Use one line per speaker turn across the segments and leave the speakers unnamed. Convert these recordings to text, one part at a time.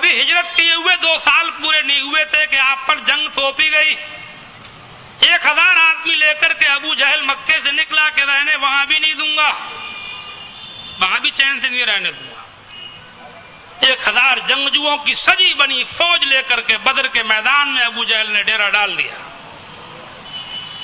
ابھی ہجرت کیے ہوئے 2 سال پورے نہیں ہوئے تھے کہ آپ پر جنگ تھوپی گئی. 1000 آدمی لے کر کے ابو جہل مکے سے نکلا کہ رہنے وہاں بھی نہیں دوں گا, وہاں بھی چین سے نہیں رہنے دوں گا. 1000 جنگجوؤں کی سجی بنی فوج لے کر کے بدر کے میدان میں ابو جہل نے ڈیرا ڈال دیا.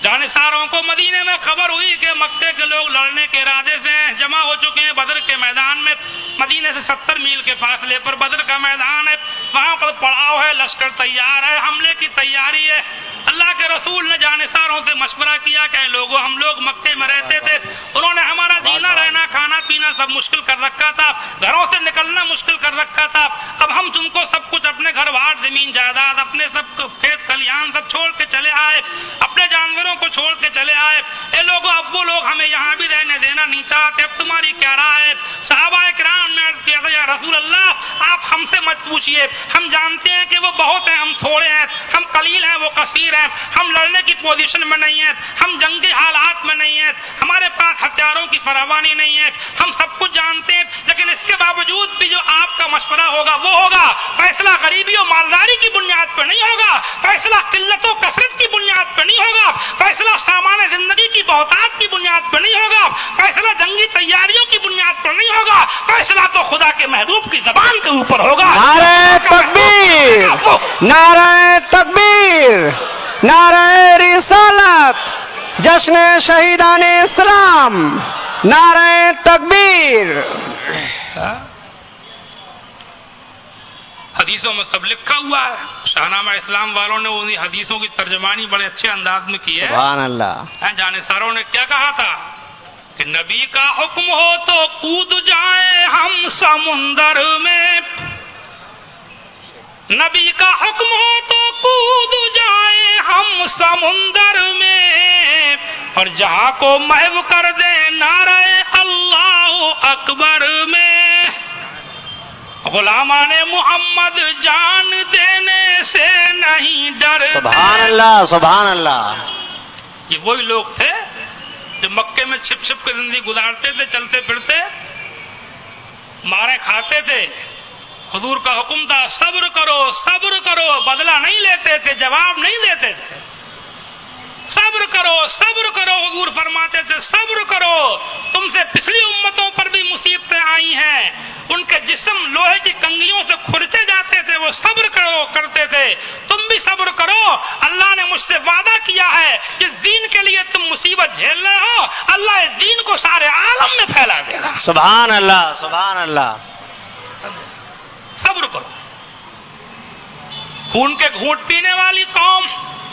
جانساروں کو مدینے میں خبر ہوئی کہ مکے کے لوگ لڑنے کے ارادے سے جمع ہو چکے ہیں بدر کے میدان میں. مدینے سے 70 میل کے فاصلے پر بدر کا میدان ہے, وہاں پر پڑاؤ ہے, لشکر تیار ہے, حملے کی تیاری ہے. اللہ کے رسول نے جانساروں سے مشورہ کیا کہ لوگوں ہم لوگ مکے میں رہتے تھے, انہوں نے ہمارا جینا رہنا کھانا پینا سب مشکل کر رکھا تھا, گھروں سے نکلنا مشکل کر رکھا تھا. اب ہم تم کو سب کچھ اپنے گھر بار زمین جائیداد اپنے سب کھیت کھلیان سب چھوڑ کے چلے آئے, اپنے جانوروں کو چھوڑ کے چلے آئے. اے لوگوں اب وہ لوگ ہمیں یہاں بھی رہنے دینا نہیں چاہتے, اب تمہاری کیا رائے ہے؟ صحابہ کرام نے عرض کیا یا رسول اللہ آپ ہم سے مت پوچھئے, ہم جانتے ہیں کہ وہ بہت ہیں ہم تھوڑے ہیں, ہم قلیل ہیں وہ کثیر ہیں, ہم لڑنے کی پوزیشن میں نہیں ہیں, ہم جنگی حالات میں نہیں ہیں, ہمارے پاس ہتھیاروں کی فراوانی نہیں ہے, ہم سب کچھ جانتے ہیں, لیکن اس کے باوجود بھی جو آپ کا مشورہ ہوگا وہ ہوگا. فیصلہ غریبی اور مالداری کی بنیاد پہ نہیں ہوگا, فیصلہ قلت و کثرت کی بنیاد پہ نہیں ہوگا, فیصلہ سامان زندگی کی بہتات کی بنیاد پہ نہیں ہوگا, فیصلہ جنگی تیاریوں کی بنیاد پر نہیں ہوگا, فیصلہ تو خدا کے محبوب کی زبان کے اوپر ہوگا.
نعرہ تکبیر, نعرہ تکبیر, نعرہ رسالت, جشن شہیدان اسلام, نعرہ تکبیر.
حدیثوں میں سب لکھا ہوا ہے, شاہنامہ اسلام والوں نے انہی حدیثوں کی ترجمانی بڑے اچھے انداز میں کی ہے.
سبحان اللہ.
جانساروں نے کیا کہا تھا کہ نبی کا حکم ہو تو کود جائیں ہم سمندر میں, نبی کا حکم ہو تو کود جائیں ہم سمندر میں, اور جہاں کو محو کر دیں نعرہ اللہ اکبر میں. غلامان محمد جان دینے سے نہیں ڈرتے.
سبحان اللہ, سبحان اللہ.
یہ وہی لوگ تھے جو مکے میں چھپ چھپ کے زندگی گزارتے تھے, چلتے پھرتے, مارے کھاتے تھے. حضور کا حکم تھا صبر کرو صبر کرو, بدلہ نہیں لیتے تھے, جواب نہیں دیتے تھے. صبر کرو صبر کرو, حضور فرماتے تھے صبر کرو, تم سے پچھلی امتوں پر بھی مصیبتیں آئی ہیں, ان کے جسم لوہے کی کنگھیوں سے کھرچے جاتے تھے, وہ صبر کرو کرتے تھے, تم بھی صبر کرو. اللہ نے مجھ سے وعدہ کیا ہے جس دین کے لیے تم مصیبت جھیل رہے ہو اللہ اس دین کو سارے عالم میں پھیلا دے گا.
سبحان اللہ, سبحان اللہ.
صبر کرو. خون کے گھونٹ پینے والی قوم,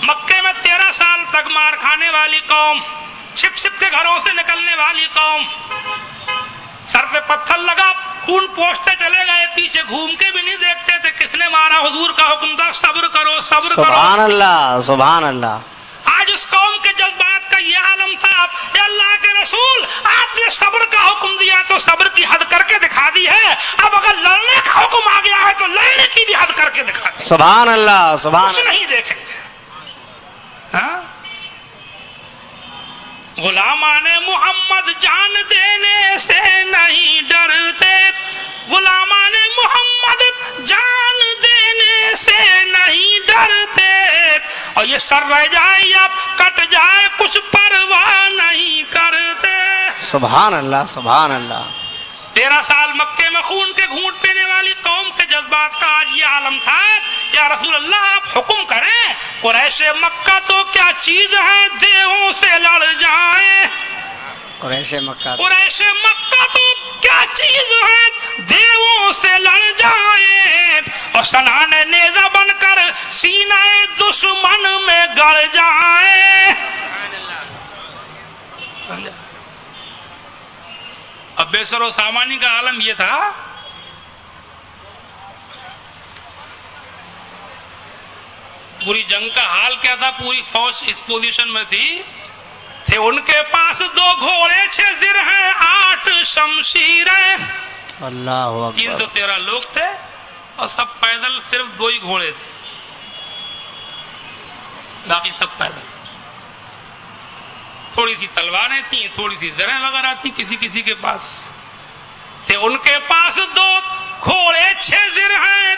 مکے میں 13 سال تک مار کھانے والی قوم, چھپ چھپ کے گھروں سے نکلنے والی قوم, سر پہ پتھر لگا خون پوچھتے چلے گئے, پیچھے گھوم کے بھی نہیں دیکھتے تھے کس نے مارا. حضور کا حکم تھا صبر کرو صبر کرو.
سبحان اللہ, سبحان اللہ.
آج اس قوم کے جذبات کا یہ عالم تھا کہ اللہ کے رسول آپ نے صبر کا حکم دیا تو صبر کی حد کر کے دکھا دی ہے, اب اگر لڑنے کا حکم آ گیا ہے تو لڑنے کی بھی حد کر کے دکھا دی.
سبحان اللہ, سبحان
کچھ نہیں دیکھیں گے. غلامان محمد جان دینے سے نہیں ڈرتے, غلامان محمد جان دینے سے نہیں ڈرتے, اور یہ سر رہ جائے یا کٹ جائے کچھ پرواہ نہیں کرتے.
سبحان اللہ, سبحان اللہ.
13 سال مکے میں خون کے گھونٹ پینے والی قوم کے جذبات کا آج یہ عالم تھا. یا رسول اللہ آپ حکم کریں, قریش مکہ تو کیا چیز ہے دیووں سے لڑ جائیں.
قریش مکہ,
قریش مکہ تو کیا چیز ہے دیووں سے لڑ جائیں, اور سنان نیزہ بن کر سینہ دشمن میں گڑ جائیں. اب بے سر و سامانی کا عالم یہ تھا پوری جنگ کا حال کیا تھا. پوری فوج اس پوزیشن میں تھی, تھے ان کے پاس 2 گھوڑے 6 زرہیں 8 شمشیریں.
اللہ اکبر.
313 لوگ تھے اور سب پیدل, صرف 2 ہی گھوڑے تھے, باقی سب پیدل. تھوڑی سی تلواریں تھیں, تھوڑی سی زرہیں وغیرہ تھی کسی کسی کے پاس. تھے ان کے پاس 2 گھوڑے 6 زرہیں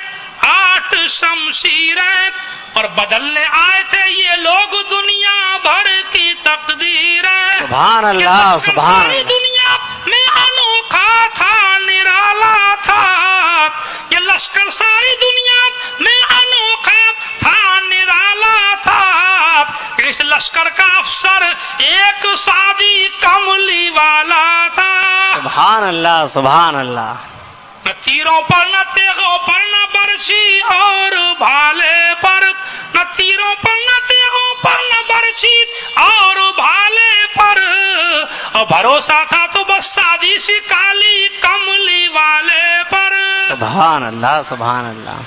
شمشیریں اور بدلنے آئے تھے یہ لوگ دنیا بھر کی تقدیریں.
سبحان اللہ سبحان
ساری
اللہ.
دنیا میں انوکھا تھا نرالا تھا. یہ لشکر ساری دنیا میں انوکھا تھا نرالا تھا. اس لشکر کا افسر ایک سادی کملی والا تھا.
سبحان اللہ سبحان اللہ.
نہ تیروں پر نہ تیغوں پر نہ برچھی اور بھالے پر. نہ تیروں پر نہ تیغوں پر نہ برچھی اور بھالے پر. اور بھروسہ تھا تو بس سادی سی کالی کملی والے پر.
سبحان اللہ سبحان اللہ.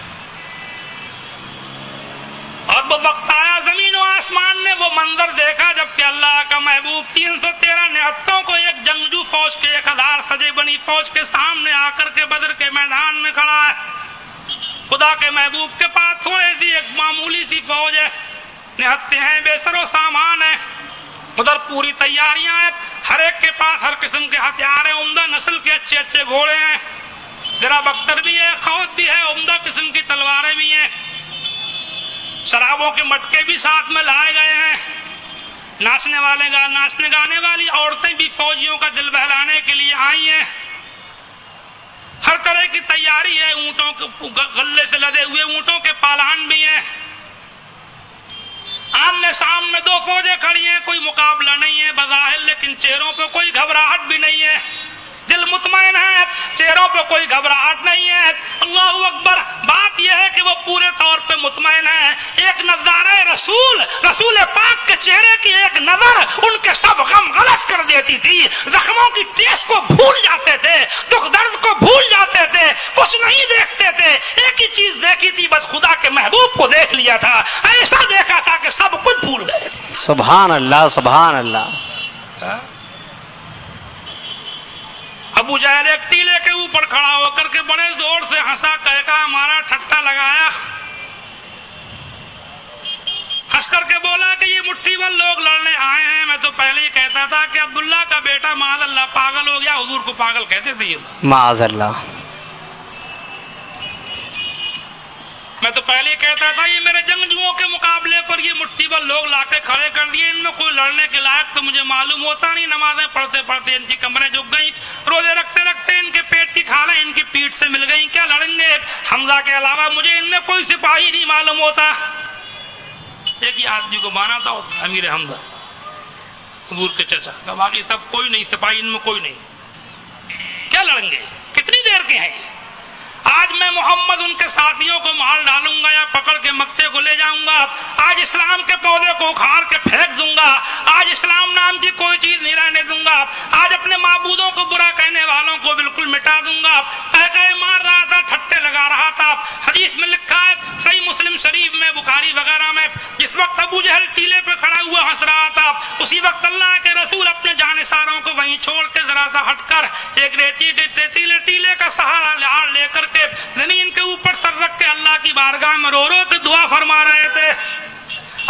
اور وہ وقت آیا زمین و آسمان نے وہ منظر دیکھا جبکہ اللہ کا محبوب 313 نہتوں کو ایک جنگجو فوج کے 1000 سجے بنی فوج کے سامنے آ کر کے بدر کے میدان میں کھڑا ہے. خدا کے محبوب کے پاس تھوڑی سی ایک معمولی سی فوج ہے. نہتے ہیں بے سر و سامان ہے. ادھر پوری تیاریاں ہیں. ہر ایک کے پاس ہر قسم کے ہتھیار ہیں. عمدہ نسل کے اچھے اچھے گھوڑے ہیں. ذرا بختر بھی ہے, خوت بھی ہے, عمدہ قسم کی تلواریں بھی ہیں. شرابوں کے مٹکے بھی ساتھ میں لائے گئے ہیں. ناچنے گانے والی عورتیں بھی فوجیوں کا دل بہلانے کے لیے آئی ہیں. ہر طرح کی تیاری ہے. اونٹوں کے غلے سے لدے ہوئے اونٹوں کے پالان بھی ہیں. آمنے سامنے دو فوجیں کھڑی ہیں. کوئی مقابلہ نہیں ہے بظاہر, لیکن چہروں پہ کوئی گھبراہٹ بھی نہیں ہے. دل مطمئن ہے, چہروں پہ کوئی گھبراہٹ نہیں ہے. اللہ اکبر. بات یہ ہے کہ وہ پورے طور پہ مطمئن ہے. ایک نظارہ رسول پاک کے چہرے کی ایک نظر ان کے سب غم غلط کر دیتی تھی. زخموں کی ٹیس کو بھول جاتے تھے, دکھ درد کو بھول جاتے تھے, کچھ نہیں دیکھتے تھے. ایک ہی چیز دیکھی تھی, بس خدا کے محبوب کو دیکھ لیا تھا. ایسا دیکھا تھا کہ سب کچھ بھول گئے تھے.
سبحان اللہ سبحان اللہ.
ابو جہل ایک ٹیلے کے اوپر کھڑا ہو کر کے بڑے زور سے ہنسا, کہا ہمارا ٹھٹا لگایا. ہنس کر کے بولا کہ یہ مٹھی بھر لوگ لڑنے آئے ہیں. میں تو پہلے ہی کہتا تھا کہ عبداللہ کا بیٹا معاذ اللہ پاگل ہو گیا. حضور کو پاگل کہتے تھے یہ.
معاذ اللہ.
میں تو پہلے ہی کہتا تھا یہ میرے جنگجوؤں کے مقابلے پر یہ مٹھی بھر لوگ لا کے کھڑے کر دیے. ان میں کوئی لڑنے کے لائق تو مجھے معلوم ہوتا نہیں. نمازیں پڑھتے پڑھتے ان کی کمریں جھک گئیں, روزے رکھتے رکھتے ان کے پیٹ کی کھالیں ان کی پیٹھ سے مل گئیں. کیا لڑیں گے؟ حمزہ کے علاوہ مجھے ان میں کوئی سپاہی نہیں معلوم ہوتا. ایک ہی آدمی کو مانا تھا, امیر حمزہ, حضور کے چچا کا. باقی سب کوئی نہیں, سپاہی ان میں کوئی نہیں. کیا لڑیں گے؟ کتنی دیر کے ہیں؟ آج میں محمد ان کے ساتھیوں کو مار ڈالوں گا یا پکڑ کے مکے کو لے جاؤں گا. آج اسلام کے پودے کو اکھاڑ کے پھینک دوں گا. آج اسلام نام کی کوئی چیز نہیں رہنے دوں گا. آج اپنے معبودوں کو برا کہنے والوں کو بالکل مٹا دوں گا. مار رہا تھا, ٹھٹے لگا رہا تھا. حدیث میں لکھا ہے صحیح مسلم شریف میں, بخاری وغیرہ میں, جس وقت ابو جہل ٹیلے پہ کھڑا ہوا ہنس رہا تھا, اسی وقت اللہ کے رسول اپنے جانثاروں کو وہیں چھوڑ کے ذرا سا ہٹ کر ایک ریتیلے ٹیلے کا سہارا لے کر کے زمین کے اوپر سر رکھ کے اللہ کی بارگاہ میں رو رو کے دعا فرما رہے تھے.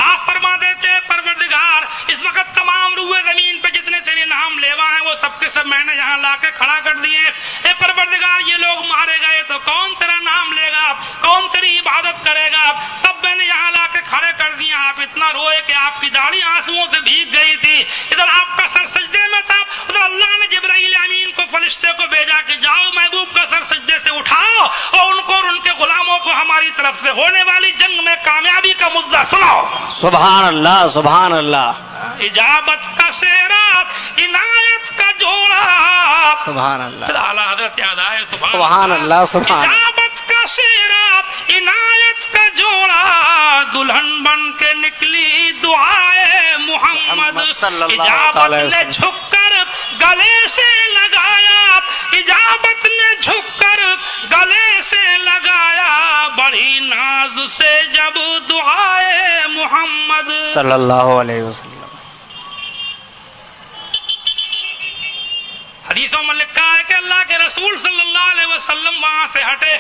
آپ فرما دیتے پروردگار اس وقت تمام روئے زمین پہ جتنے تیرے نام لیوا ہیں وہ سب کے سب میں نے یہاں لا کے کھڑا کر دیے. اے پروردگار یہ لوگ مارے گئے تو کون تیرا نام لے گا, کون تیری عبادت کرے گا؟ سب میں نے یہاں لا کے کھڑے کر دیا. آپ اتنا روئے کہ آپ کی داڑھی آنسوؤں سے بھیگ گئی تھی. ادھر آپ کا سر سجدے میں تھا, ادھر اللہ نے جبرائیل امین کو فرشتے کو بھیجا کہ جاؤ محبوب کا سر سجدے سے اٹھاؤ اور ان کو اور ان کے غلاموں کو ہماری طرف سے ہونے والی جنگ میں کامیابی کا مدعا سناؤ.
سبحان اللہ سبحان اللہ.
اجابت کا سیرات, عنایت کا جوڑا.
سبحان اللہ.
اعلیٰ حضرت یاد آئے.
سبحان اللہ سبحان.
اجابت کا سیرات, عنایت کا جوڑا, دلہن بن کے نکلی دعائے محمد. اجابت نے جھک کر گلے سے لگایا, اجابت نے جھک کر گلے سے لگایا, بڑی ناز سے جب دعائے محمد
صلی اللہ علیہ وسلم.
حدیثوں میں لکھا ہے کہ اللہ کے رسول صلی اللہ علیہ وسلم وہاں سے ہٹے,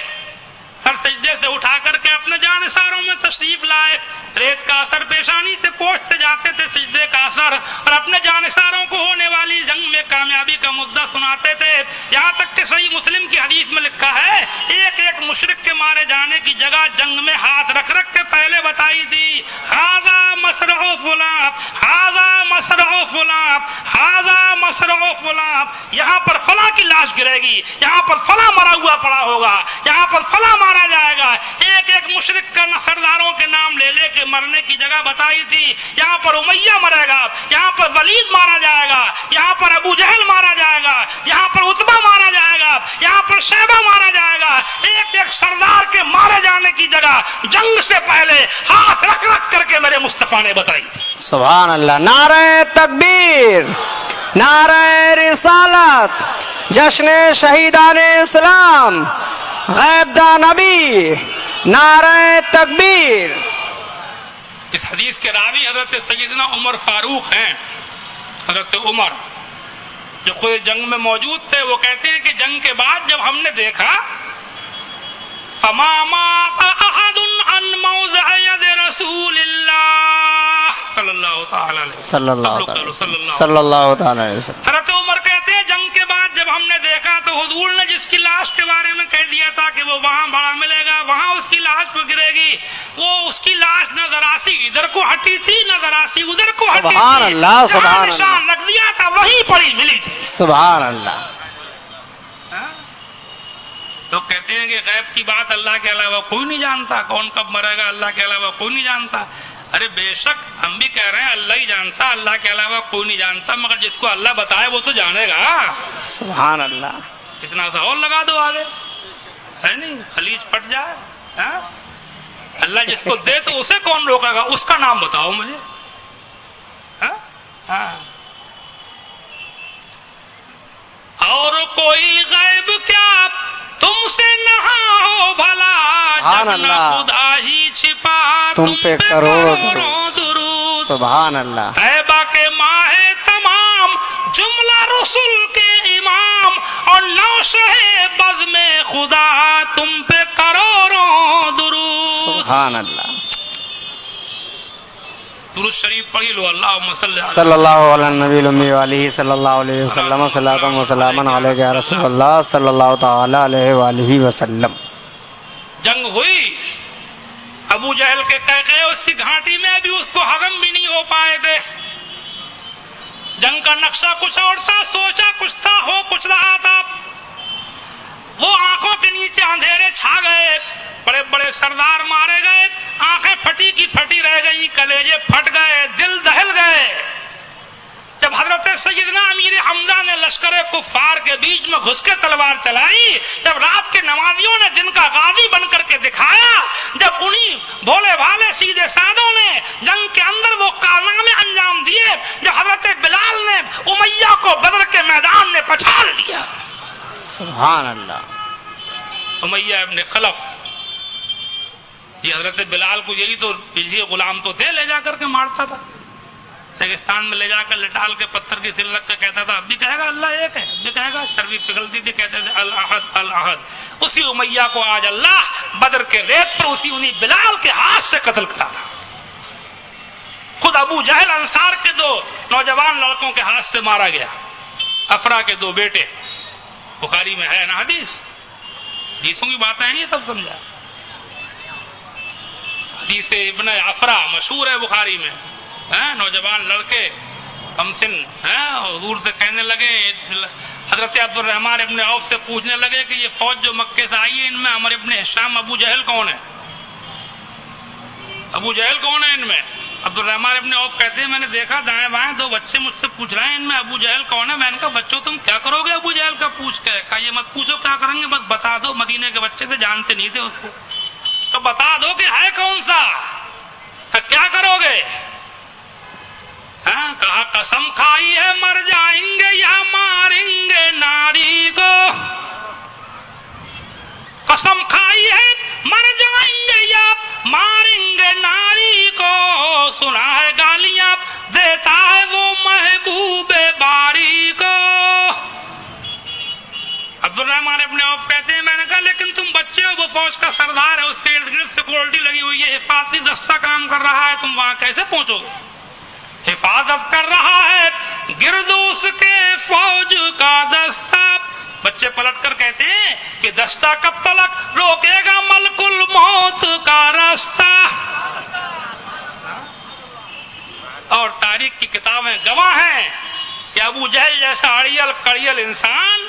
سر سجدے سے اٹھا کر کے اپنے جانثاروں میں تشریف لائے. ریت کا اثر پیشانی سے پوچھتے جاتے تھے, سجدے کا اثر, اور اپنے جانثاروں کو ہونے والی جنگ میں کامیابی کا مدعا سناتے تھے. یہاں تک کہ صحیح مسلم کی حدیث میں لکھا ہے ایک ایک مشرک کے مارے جانے کی جگہ جنگ میں ہاتھ رکھ رکھ کے پہلے بتائی تھی. ہاذا مسرع فلاں، ہاذا مسرع فلاں، ہاذا مسرع فلاں. یہاں پر فلاں کی لاش گرے گی، یہاں پر فلاں مرا ہوا پڑا ہوگا، یہاں پر فلاں مارا جائے گا. ایک ایک مشرک کا سرداروں کے نام لے لے کے مرنے کی جگہ بتائی تھی. یہاں پر امیہ مرے گا، یہاں پر ولید مارا جائے گا، یہاں پر ابو جہل مارا جائے گا، یہاں پر عتبہ مارا جائے گا، یہاں پر شیبہ مارا جائے گا. ایک ایک سردار کے مارے جانے کی جگہ جنگ سے پہلے ہاتھ رکھ رکھ کر کے میرے مصطفیٰ نے بتائی.
سبحان اللہ. نعرہ تکبیر، نعرہ رسالت، جشن شہیدان اسلام، غیب داں نبی، نعرہ تکبیر.
اس حدیث کے راوی حضرت سیدنا عمر فاروق ہیں. حضرت عمر جو خود جنگ میں موجود تھے، وہ کہتے ہیں کہ جنگ کے بعد جب ہم نے دیکھا فما مات احد عن موضع ید رسول اللہ صلی اللہ تعالی علیہ وسلم.
صلی اللہ تعالی علیہ وسلم.
حضرت عمر کہتے ہیں جنگ کے بعد جب ہم نے دیکھا تو حضور نے جس کی لاش کے بارے میں کہہ دیا تھا کہ وہ وہاں بڑا ملے گا، وہاں اس کی لاش پہ گرے گی، وہ اس کی لاش نہ ذرا سی ادھر کو ہٹی تھی نہ ذرا سی ادھر کو ہٹی تھی.
سبحان اللہ، سبحان
نشان
اللہ.
رکھ دیا تھا وہیں پڑی ملی تھی.
سبحان اللہ.
لوگ کہتے ہیں کہ غیب کی بات اللہ کے علاوہ کوئی نہیں جانتا، کون کب مرے گا اللہ کے علاوہ کوئی نہیں جانتا. ارے بے شک ہم بھی کہہ رہے ہیں اللہ ہی جانتا، اللہ کے علاوہ کوئی نہیں جانتا، مگر جس کو اللہ بتائے وہ تو جانے گا.
سبحان اللہ.
اتنا سا اور لگا دو آگے، ہے نہیں خلیج پھٹ جائے. ہاں؟ اللہ جس کو دے تو اسے کون روکے گا؟ اس کا نام بتاؤ مجھے. ہاں؟ ہاں. اور کوئی غیب کیا تم سے نہ ہو بھلا،
سبحان
جب نہ
اللہ.
خدا ہی چھپا
تم پہ کروڑوں
درود.
سبحان اللہ.
طیبہ کے ماہ تمام، جملہ رسول کے امام، اور نوشہ بزم خدا تم پہ کروڑوں درود.
سبحان اللہ.
درود شریف پڑھی لو. اللہم صلی
صلی اللہ علیہ نبی الامی علیہ صلی اللہ علیہ وسلم. صلاۃ و سلام علیک یا رسول اللہ صلی اللہ تعالی علیہ وآلہ وسلم.
جنگ ہوئی، ابو جہل کے قہقہے اس کی گھاٹی میں ابھی اس کو ہضم بھی نہیں ہو پائے تھے. جنگ کا نقشہ کچھ اور تھا، سوچا کچھ تھا، ہو کچھ رہا تھا. وہ آنکھوں کے نیچے اندھیرے چھا گئے، بڑے بڑے سردار مارے گئے، آنکھیں پھٹی کی پھٹی رہ گئی، کلیجے پھٹ گئے، دل دہل گئے. جب حضرت سیدنا امیر حمزہ نے لشکر کفار کے بیچ میں گھس کے تلوار چلائی، جب رات کے نمازیوں نے دن کا غازی بن کر کے دکھایا، جب انہی بھولے بھالے سیدھے سادوں نے جنگ کے اندر وہ کارنامے انجام دیے، جب حضرت بلال نے امیہ کو بدر کے میدان میں پچھاڑ دیا.
سبحان اللہ.
امیہ ابن خلف، یہ حضرت بلال کو یہی تو یہ غلام تو تھے، لے جا کر کے مارتا تھا، ریگستان میں لے جا کر لٹال کے پتھر کی سل رکھ کے کہتا تھا اب بھی کہے گا اللہ ایک ہے، اب بھی کہے گا. چربی پگھلتی تھی، کہتے تھے الاحد الاحد. اسی امیہ کو آج اللہ بدر کے ریت پر اسی انہی بلال کے ہاتھ سے قتل کرا رہا. خود ابو جہل انصار کے دو نوجوان لڑکوں کے ہاتھ سے مارا گیا. افرا کے دو بیٹے، بخاری میں ہے نا حدیث، حدیثوں کی باتیں ہیں، یہ سب سمجھا. حدیث ابن افرا مشہور ہے بخاری میں. نوجوان لڑکے کم سن حضور سے کہنے لگے، حضرت عبد الرحمن ابن عوف سے پوچھنے لگے کہ یہ فوج جو مکے سے آئی ہے ان میں عمر ابن ہشام ابو جہل کون ہے؟ ابو جہل کون ہے ان میں؟ عبد الرحمن ابن عوف کہتے ہیں میں نے دیکھا دائیں بائیں دو بچے مجھ سے پوچھ رہے ہیں ان میں ابو جہل کون ہے. میں نے کہا بچوں تم کیا کرو گے ابو جہل کا پوچھ کے؟ کہا یہ مت پوچھو کیا کریں گے، بس بتا دو. مدینے کے بچے تھے، جانتے نہیں تھے اس کو، تو بتا دو کہ ہے کون سا. کیا کرو گے؟ کہا قسم کھائی ہے مر جائیں گے یا ماریں گے ناری کو. قسم کھائی ہے مر جائیں گے یا ماریں گے ناری کو. سنا ہے گالیاں دیتا ہے وہ محبوب باری کو. عبد الرحمن ابن عوف کہتے ہیں میں نے کہا لیکن تم بچے ہو، وہ فوج کا سردار ہے، اس کے ارد گرد سیکورٹی لگی ہوئی ہے، حفاظتی دستہ کام کر رہا ہے، تم وہاں کیسے پہنچو گے؟ حفاظت کر رہا ہے گرد اس کے فوج کا دستہ. بچے پلٹ کر کہتے ہیں کہ دستہ کب تلک روکے گا ملک الموت کا راستہ. اور تاریخ کی کتابیں گواہ ہیں کہ ابو جہل جیسا اڑیل کڑیل انسان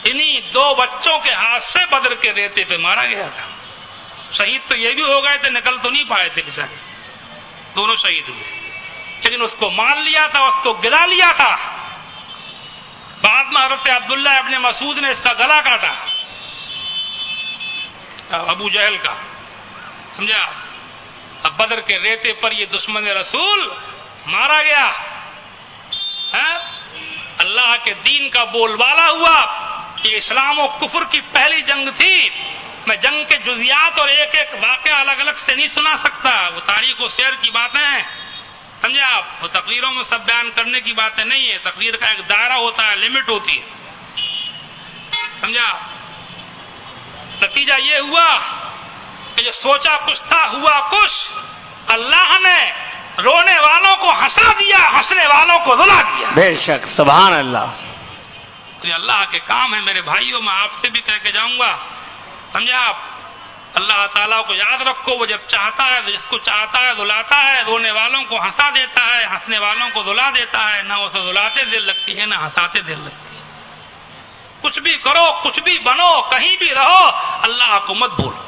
انہی 2 بچوں کے ہاتھ سے بدر کے ریتے پہ مارا گیا تھا. شہید تو یہ بھی ہو گئے تھے, نکل تو نہیں پائے تھے بیچارے, دونوں شہید ہوئے, لیکن اس کو مار لیا تھا, اس کو گلا لیا تھا. بعد میں حضرت عبداللہ ابن مسعود نے اس کا گلا کاٹا, ابو جہل کا, سمجھا. اب بدر کے ریتے پر یہ دشمن رسول مارا گیا. اللہ کے دین کا بول بالا ہوا. یہ اسلام و کفر کی پہلی جنگ تھی. میں جنگ کے جزیات اور ایک ایک واقعہ الگ الگ سے نہیں سنا سکتا, وہ تاریخ و سیر کی باتیں ہیں, سمجھے آپ. وہ تقریروں میں سب بیان کرنے کی باتیں نہیں ہے. تقریر کا ایک دائرہ ہوتا ہے, لمٹ ہوتی ہے, سمجھا. نتیجہ یہ ہوا کہ جو سوچا کچھ تھا ہوا کچھ. اللہ نے رونے والوں کو ہنسا دیا, ہنسنے والوں کو رلا دیا.
بے شک, سبحان اللہ.
یہ اللہ کے کام ہے میرے بھائیوں. میں آپ سے بھی کہہ کے جاؤں گا, سمجھا آپ. اللہ تعالیٰ کو یاد رکھو, وہ جب چاہتا ہے جس کو چاہتا ہے دلاتا ہے. رونے والوں کو ہنسا دیتا ہے, ہنسنے والوں کو دلا دیتا ہے. نہ اسے دلاتے دل لگتی ہے, نہ ہنساتے دل لگتی ہے. کچھ بھی کرو, کچھ بھی بنو, کہیں بھی رہو, اللہ کو مت بھولو.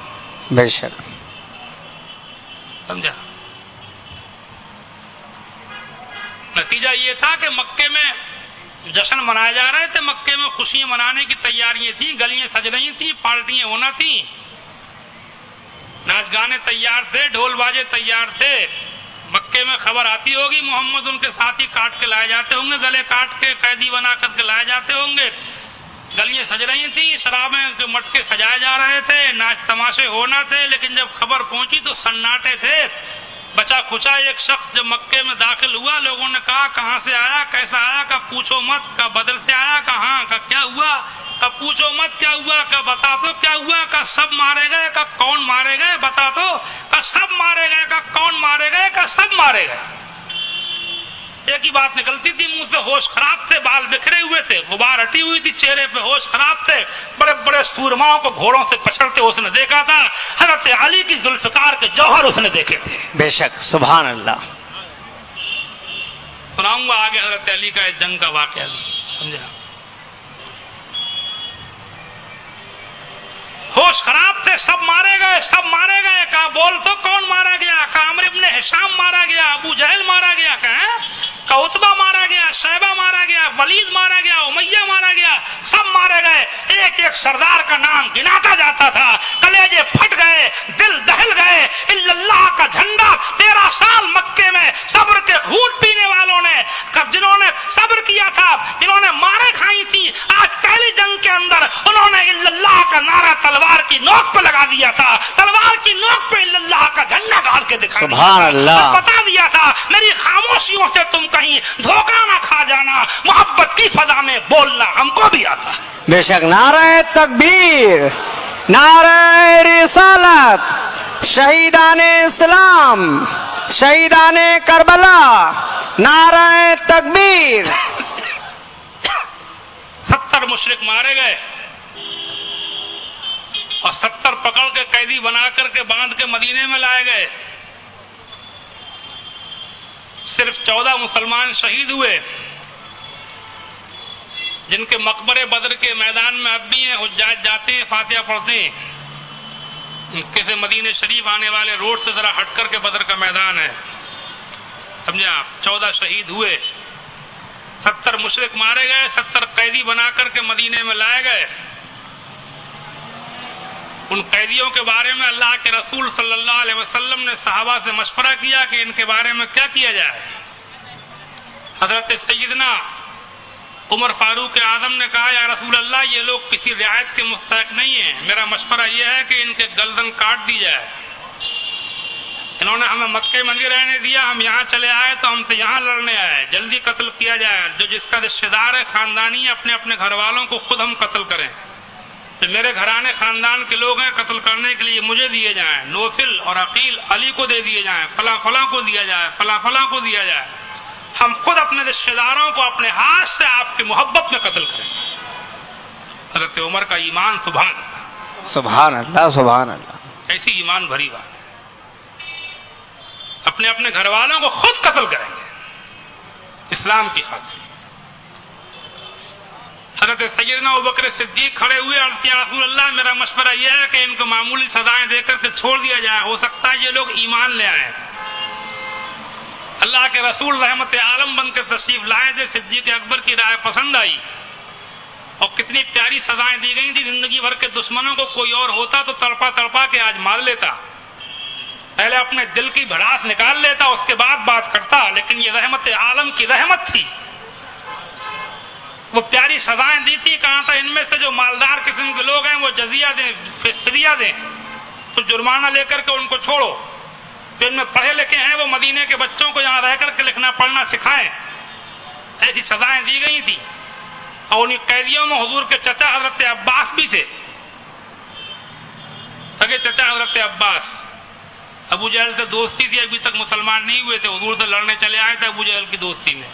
بے شک,
سمجھا. نتیجہ یہ تھا کہ مکے میں جشن منائے جا رہے تھے, مکے میں خوشیاں منانے کی تیاریاں تھیں, گلیاں سج رہی تھیں, پارٹیاں ہونا تھیں, ناچ گانے تیار تھے, ڈھول باجے تیار تھے. مکے میں خبر آتی ہوگی محمد ان کے ساتھی کاٹ کے لائے جاتے ہوں گے, گلے کاٹ کے قیدی بنا کر کے لائے جاتے ہوں گے. گلیاں سج رہی تھیں, شرابیں کے مٹکے سجائے جا رہے تھے, ناچ تماشے ہونا تھے. لیکن جب خبر پہنچی تو سناٹے تھے. بچا کھچا ایک شخص جب مکے میں داخل ہوا, لوگوں نے کہا کہاں سے آیا, کیسا آیا, کہا پوچھو مت, کہا بدر سے آیا, کہاں, کہا کیا ہوا, کہا پوچھو مت کیا ہوا, کہا بتا تو کیا ہوا, کہا سب مارے گئے, کہا کون مارے گئے, بتا تو, کہا سب مارے گئے, کہا کون مارے گئے, کہا سب مارے گئے. ایک ہی بات نکلتی تھی منہ سے, ہوش خراب تھے, بال بکھرے ہوئے تھے, غبار ہٹی ہوئی تھی چہرے پہ, ہوش خراب تھے. بڑے بڑے سورماؤں کو گھوڑوں سے پچھڑتے اس نے دیکھا تھا. حضرت علی کی ذوالفقار کے جوہر اس نے دیکھے تھے.
بے شک, سبحان اللہ.
سناؤں گا آگے حضرت علی کا جنگ کا واقعہ, سمجھا. ہوش خراب تھے, سب مارے گئے, سب مارے گئے. کہا بول تو کون مارا گیا, کہا عمرو ابن ہشام مارا گیا, ابو جہل مارا گیا, کہا عتبہ مارا گیا, شیبہ مارا گیا, ولید مارا گیا, امیہ مارا گیا, سب مارے گئے. ایک ایک سردار کا نام گناتا جاتا تھا. کلیجے پھٹ گئے, دل دہل گئے. اللہ کا جھنڈا 13 سال مکے میں صبر کے گھوٹ پینے والوں نے, جنہوں نے صبر کیا تھا, جنہوں نے مارے کھائی تھی, آج پہلی جنگ کے اندر انہوں نے اللہ کا نعرہ تلوار کی نوک پہ لگا دیا تھا. تلوار کی نوک پہ اللہ کا جھنڈا ڈال کے دکھا
سبحان اللہ.
بتا دیا تھا میری خاموشیوں سے تم کہیں دھوکہ نہ کھا جانا, محبت کی فضا میں بولنا ہم کو بھی آتا ہے.
بے شک. نعرہ تکبیر, نعرہ رسالت, شہیدان اسلام, شہیدان کربلا, نعرہ تکبیر.
70 مشرک مارے گئے اور 70 پکڑ کے قیدی بنا کر کے باندھ کے مدینے میں لائے گئے. صرف 14 مسلمان شہید ہوئے, جن کے مقبرے بدر کے میدان میں اب بھی ہیں. حجاج جاتے ہیں, فاتحہ پڑھتے ہیں. کسی مدینہ شریف آنے والے روڈ سے ذرا ہٹ کر کے بدر کا میدان ہے, سمجھا آپ. 14 شہید ہوئے, 70 مشرک مارے گئے, 70 قیدی بنا کر کے مدینے میں لائے گئے. ان قیدیوں کے بارے میں اللہ کے رسول صلی اللہ علیہ وسلم نے صحابہ سے مشورہ کیا کہ ان کے بارے میں کیا کیا جائے. حضرت سیدنا عمر فاروق اعظم نے کہا یا رسول اللہ یہ لوگ کسی رعایت کے مستحق نہیں ہیں, میرا مشورہ یہ ہے کہ ان کے گردن کاٹ دی جائے. انہوں نے ہمیں مکے میں نہیں رہنے دیا, ہم یہاں چلے آئے تو ہم سے یہاں لڑنے آئے, جلدی قتل کیا جائے. جو جس کا رشتہ دار ہے, خاندانی ہے, اپنے اپنے گھر والوں کو خود ہم قتل کریں. تو میرے گھرانے خاندان کے لوگ ہیں, قتل کرنے کے لیے مجھے دیے جائیں. نوفل اور عقیل علی کو دے دیے جائیں, فلاں فلاں کو دیا جائے, فلاں فلاں کو دیا جائے. ہم خود اپنے رشتے داروں کو اپنے ہاتھ سے آپ کی محبت میں قتل کریں گے۔ حضرت عمر کا ایمان سبحان اللہ،
سبحان اللہ، سبحان اللہ۔
ایسی ایمان بھری بات ہے، اپنے اپنے گھر والوں کو خود قتل کریں گے اسلام کی خاطر۔ حضرت سیدنا ابوبکر صدیق کھڑے ہوئے اور یا رسول اللہ میرا مشورہ یہ ہے کہ ان کو معمولی سزائیں دے کر کے چھوڑ دیا جائے، ہو سکتا ہے یہ لوگ ایمان لے آئیں۔ اللہ کے رسول رحمت عالم بن کے تشریف لائے تھے، صدیق اکبر کی رائے پسند آئی اور کتنی پیاری سزائیں دی گئی تھی۔ زندگی بھر کے دشمنوں کو کوئی اور ہوتا تو تڑپا تڑپا کے آج مار لیتا، پہلے اپنے دل کی بھڑاس نکال لیتا اس کے بعد بات کرتا، لیکن یہ رحمت عالم کی رحمت تھی، وہ پیاری سزائیں دی تھی۔ کہا تھا ان میں سے جو مالدار قسم کے لوگ ہیں وہ جزیہ دیں، فدیہ دیں، تو جرمانہ لے کر کے ان کو چھوڑو، جو ان میں پڑھے لکھے ہیں وہ مدینے کے بچوں کو یہاں رہ کر کے لکھنا پڑھنا سکھائیں۔ ایسی سزائیں دی گئی تھی۔ اور انہیں قیدیوں میں حضور کے چچا حضرت عباس بھی تھے، سگے چچا حضرت عباس۔ ابو جہل سے دوستی تھی، ابھی تک مسلمان نہیں ہوئے تھے، حضور سے لڑنے چلے آئے تھے ابو جہل کی دوستی میں۔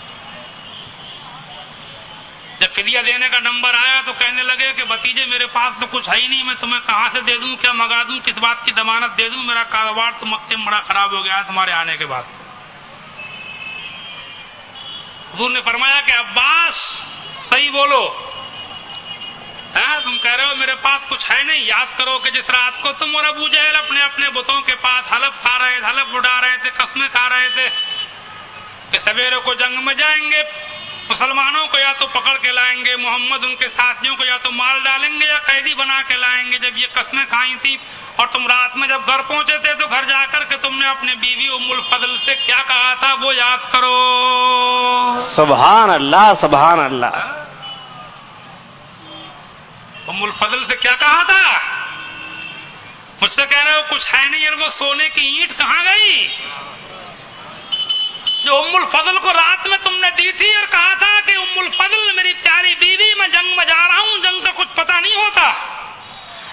جب فدیہ دینے کا نمبر آیا تو کہنے لگے کہ بھتیجے میرے پاس تو کچھ ہے ہی نہیں، میں تمہیں کہاں سے دے دوں، کیا منگا دوں، کس بات کی ضمانت دے دوں، میرا کاروبار تو مکے میں بڑا خراب ہو گیا ہے تمہارے آنے کے بعد۔ حضور نے فرمایا کہ عباس صحیح بولو، تم کہہ رہے ہو میرے پاس کچھ ہے نہیں، یاد کرو کہ جس رات کو تم اور ابو جہل اپنے اپنے بتوں کے پاس حلف کھا رہے تھے، حلف اڑا رہے تھے، قسمیں کھا رہے تھے کہ سویرے کو جنگ میں جائیں گے، مسلمانوں کو یا تو پکڑ کے لائیں گے، محمد ان کے ساتھیوں کو یا تو مال ڈالیں گے یا قیدی بنا کے لائیں گے۔ جب یہ قسمیں کھائی تھی اور تم رات میں جب گھر پہنچے تھے تو گھر جا کر کے تم نے اپنی بیوی ام الفضل سے کیا کہا تھا وہ یاد کرو۔
سبحان اللہ، سبحان اللہ۔
ام الفضل سے کیا کہا تھا؟ مجھ سے کہہ رہے ہو کچھ ہے نہیں، ان کو سونے کی اینٹ کہاں گئی جو ام الفضل کو رات میں تم نے دی تھی اور کہا تھا کہ ام الفضل میری پیاری بیوی، میں جنگ میں جا رہا ہوں، جنگ کا کچھ پتہ نہیں ہوتا،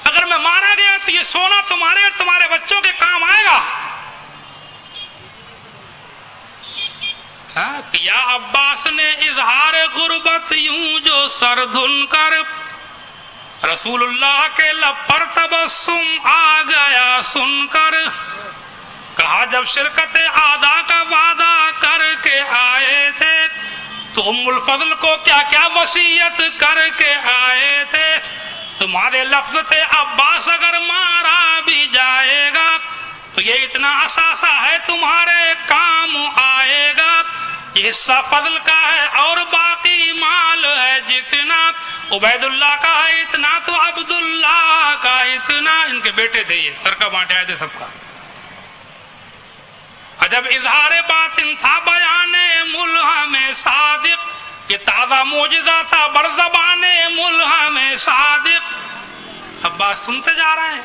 اگر میں مارا گیا تو یہ سونا تمہارے اور تمہارے بچوں کے کام آئے گا۔ یا عباس نے اظہار غربت یوں جو سر دھن کر، رسول اللہ کے لب پر تبسم آ گیا سن کر، کہا جب شرکت اعداء کا وعدہ کر کے آئے تھے تو ام الفضل کو کیا کیا وصیت کر کے آئے تھے، تمہارے لفظ تھے عباس اگر مارا بھی جائے گا تو یہ اتنا اثاثہ ہے تمہارے کام آئے گا، یہ حصہ فضل کا ہے اور باقی مال ہے جتنا، عبید اللہ کا ہے اتنا تو عبداللہ کا اتنا، ان کے بیٹے تھے، یہ ترکہ بانٹے آئے تھے سب کا۔ جب اظہار باطن تھا بیان ملہم صادق، یہ تازہ معجزہ تھا بر زبان ملہم صادق۔ عباس سنتے جا رہے ہیں،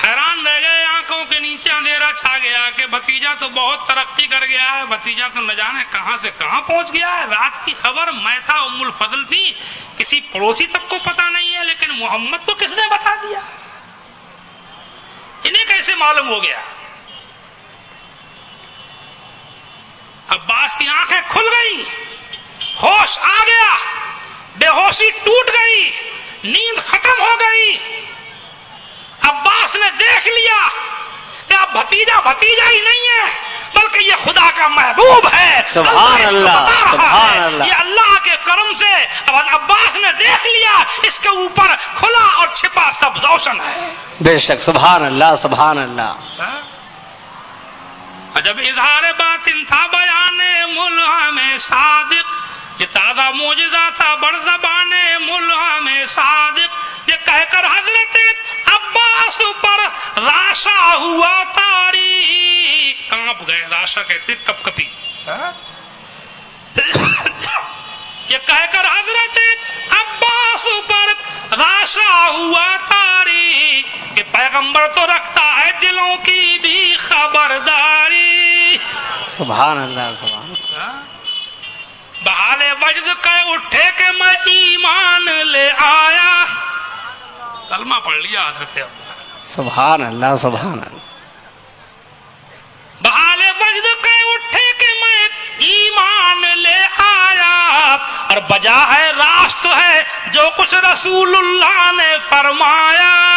حیران رہ گئے، آنکھوں کے نیچے اندھیرا چھا گیا کہ بھتیجا تو بہت ترقی کر گیا ہے، بھتیجا تو نہ جانے کہاں سے کہاں پہنچ گیا ہے۔ رات کی خبر میں تھا، ام الفضل تھی، کسی پڑوسی تک کو پتا نہیں ہے، لیکن محمد کو کس نے بتا دیا، انہیں کیسے معلوم ہو گیا؟ عباس کی آنکھیں کھل گئی، ہوش آ گیا، بے ہوشی ٹوٹ گئی، نیند ختم ہو گئی۔ عباس نے دیکھ لیا کہ اب بھتیجا بھتیجا ہی نہیں ہے بلکہ یہ خدا کا محبوب ہے۔
سبحان اللہ، سبحان اللہ۔
یہ اللہ کے کرم سے اب عباس نے دیکھ لیا اس کے اوپر کھلا اور چھپا سب روشن ہے۔
بے شک، سبحان اللہ، سبحان اللہ۔
جب اظہار باطن تھا بیان ملہم صادق، یہ تازہ معجزہ تھا بر زبان ملہم صادق، یہ کہہ کر حضرت عباس پر راشا ہوا طاری، کانپ گئے، راشا کہتے کپ کپی، یہ کہہ کر حضرت عباس پر راشا ہوا طاری، کہ پیغمبر تو رکھتا ہے دلوں کی بھی خبرداری۔
سبحان اللہ، سبحان اللہ۔
بحال وجد کہہ اٹھے کہ میں ایمان لے آیا، کلمہ پڑھ لیا حضرت عباس۔
سبحان اللہ، سبحان اللہ۔
بحال وجد کہہ اٹھے کہ میں اور بجا ہے راست ہے جو کچھ رسول اللہ نے فرمایا